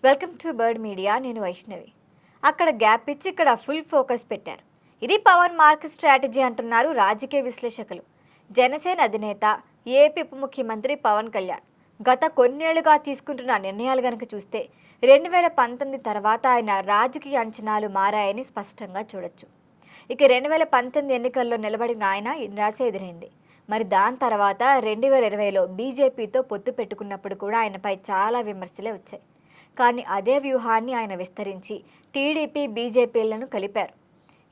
Welcome to bird media. నేను వైష్ణవి. అక్కడ gap ఇచ్చి ఇక్కడ ఫుల్ ఫోకస్ పెట్టారు. ఇది పవన్ మార్క్ స్ట్రాటజీ అంటున్నారు రాజకీయ విశ్లేషకులు. జనసేన అధినేత ఏపీ ఉప ముఖ్యమంత్రి పవన్ కళ్యాణ్ గత కొన్నేళ్లుగా తీసుకుంటున్న నిర్ణయాలు గనక చూస్తే 2019 తర్వాత ఆయన రాజకీయ అంచనాలు మారాయని స్పష్టంగా చూడొచ్చు. ఇక 2019 ఎన్నికల్లో నిలబడిన ఆయన నిరాశ ఎదురైంది. మరి దాని తర్వాత 2020లో బీజేపీతో పొత్తు పెట్టుకున్నప్పుడు కూడా ఆయనపై చాలా విమర్శలే వచ్చాయి. కానీ అదే వ్యూహాన్ని ఆయన విస్తరించి టీడీపీ బీజేపీలను కలిపారు.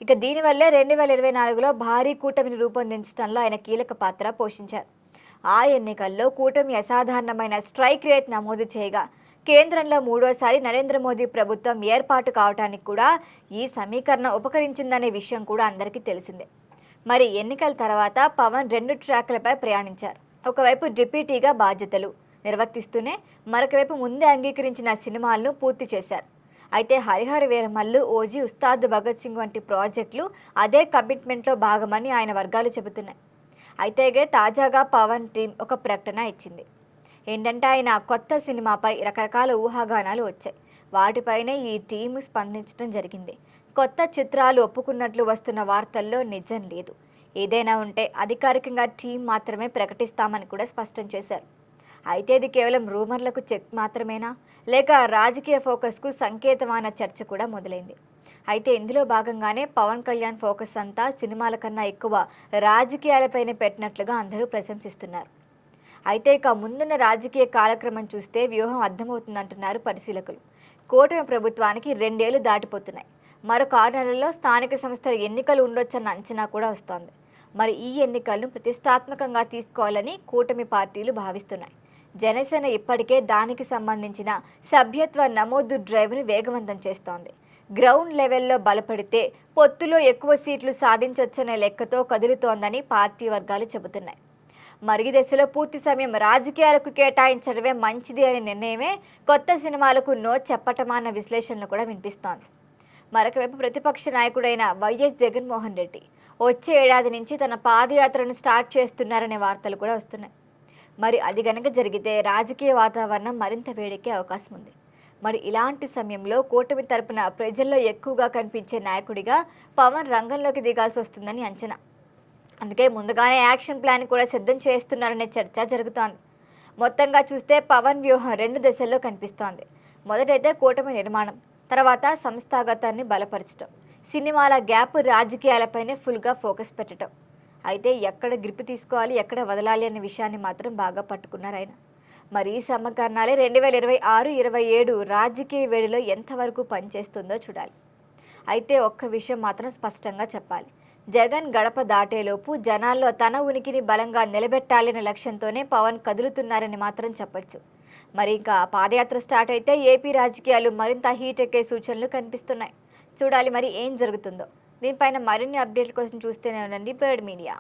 ఇక దీనివల్లే 2024లో భారీ కూటమిని రూపొందించడంలో ఆయన కీలక పాత్ర పోషించారు. ఆ ఎన్నికల్లో కూటమి అసాధారణమైన స్ట్రైక్ రేట్ నమోదు చేయగా కేంద్రంలో మూడోసారి నరేంద్ర మోదీ ప్రభుత్వం ఏర్పాటు కావడానికి కూడా ఈ సమీకరణం ఉపకరించిందనే విషయం కూడా అందరికీ తెలిసిందే. మరి ఎన్నికల తర్వాత పవన్ 2 ట్రాక్లపై ప్రయాణించారు. ఒకవైపు డిప్యూటీగా బాధ్యతలు నిర్వర్తిస్తూనే మరొకవైపు ముందే అంగీకరించిన సినిమాలను పూర్తి చేశారు. అయితే హరిహర వీరమల్లు, ఓజీ, ఉస్తాద్ భగత్ సింగ్ వంటి ప్రాజెక్టులు అదే కమిట్మెంట్లో భాగమని ఆయన వర్గాలు చెబుతున్నాయి. అయితే తాజాగా పవన్ టీం ఒక ప్రకటన ఇచ్చింది. ఏంటంటే ఆయన కొత్త సినిమాపై రకరకాల ఊహాగానాలు వచ్చాయి. వాటిపైనే ఈ టీం స్పందించడం జరిగింది. కొత్త చిత్రాలు ఒప్పుకున్నట్లు వస్తున్న వార్తల్లో నిజం లేదు. ఏదైనా ఉంటే అధికారికంగా టీం మాత్రమే ప్రకటిస్తామని కూడా స్పష్టం చేశారు. అయితే ఇది కేవలం రూమర్లకు చెక్ మాత్రమేనా, లేక రాజకీయ ఫోకస్కు సంకేతమైన చర్చ కూడా మొదలైంది. అయితే ఇందులో భాగంగానే పవన్ కళ్యాణ్ ఫోకస్ అంతా సినిమాల కన్నా ఎక్కువ రాజకీయాలపైనే పెట్టినట్లుగా అందరూ ప్రశంసిస్తున్నారు. అయితే ఇక ముందున్న రాజకీయ కాలక్రమం చూస్తే వ్యూహం అర్థమవుతుందంటున్నారు పరిశీలకులు. కూటమి ప్రభుత్వానికి 2 ఏళ్లు దాటిపోతున్నాయి. మరో 6 నెలల్లో స్థానిక సంస్థల ఎన్నికలు ఉండొచ్చన్న అంచనా కూడా వస్తోంది. మరి ఈ ఎన్నికలను ప్రతిష్టాత్మకంగా తీసుకోవాలని కూటమి పార్టీలు భావిస్తున్నాయి. జనసేన ఇప్పటికే దానికి సంబంధించిన సభ్యత్వ నమోదు డ్రైవ్ను వేగవంతం చేస్తోంది. గ్రౌండ్ లెవెల్లో బలపడితే పొత్తులో ఎక్కువ సీట్లు సాధించొచ్చనే లెక్కతో కదులుతోందని పార్టీ వర్గాలు చెబుతున్నాయి. మరి ఈ దశలో పూర్తి సమయం రాజకీయాలకు కేటాయించడమే మంచిది అనే నిర్ణయమే కొత్త సినిమాలకు నో చెప్పటమన్న విశ్లేషణలు కూడా వినిపిస్తోంది. మరొకవైపు ప్రతిపక్ష నాయకుడైన వైఎస్ జగన్మోహన్ రెడ్డి వచ్చే ఏడాది నుంచి తన పాదయాత్రను స్టార్ట్ చేస్తున్నారనే వార్తలు కూడా వస్తున్నాయి. మరి అది గనక జరిగితే రాజకీయ వాతావరణం మరింత వేడెక్కే అవకాశం ఉంది. మరి ఇలాంటి సమయంలో కూటమి తరపున ప్రజల్లో ఎక్కువగా కనిపించే నాయకుడిగా పవన్ రంగంలోకి దిగాల్సి వస్తుందని అంచనా. అందుకే ముందుగానే యాక్షన్ ప్లాన్ కూడా సిద్ధం చేస్తున్నారనే చర్చ జరుగుతోంది. మొత్తంగా చూస్తే పవన్ వ్యూహం 2 దశల్లో కనిపిస్తోంది. మొదటైతే కూటమి నిర్మాణం, తర్వాత సంస్థాగతాన్ని బలపరచడం, సినిమాల గ్యాప్, రాజకీయాలపైనే ఫుల్గా ఫోకస్ పెట్టడం. అయితే ఎక్కడ గ్రిప్ తీసుకోవాలి, ఎక్కడ వదలాలి అనే విషయాన్ని మాత్రం బాగా పట్టుకున్నారు ఆయన. మరి ఈ సమీకరణాలే 2026-27 రాజకీయ వేడిలో ఎంతవరకు పనిచేస్తుందో చూడాలి. అయితే ఒక్క విషయం మాత్రం స్పష్టంగా చెప్పాలి. జగన్ గడప దాటేలోపు జనాల్లో తన ఉనికిని బలంగా నిలబెట్టాలనే లక్ష్యంతోనే పవన్ కదులుతున్నారని మాత్రం చెప్పొచ్చు. మరి ఇంకా పాదయాత్ర స్టార్ట్ అయితే ఏపీ రాజకీయాలు మరింత హీట్ ఎక్కే సూచనలు కనిపిస్తున్నాయి. చూడాలి మరి ఏం జరుగుతుందో. దీనిపైన మరిన్ని అప్డేట్ల కోసం చూస్తూనే ఉండండి బర్డ్ మీడియా.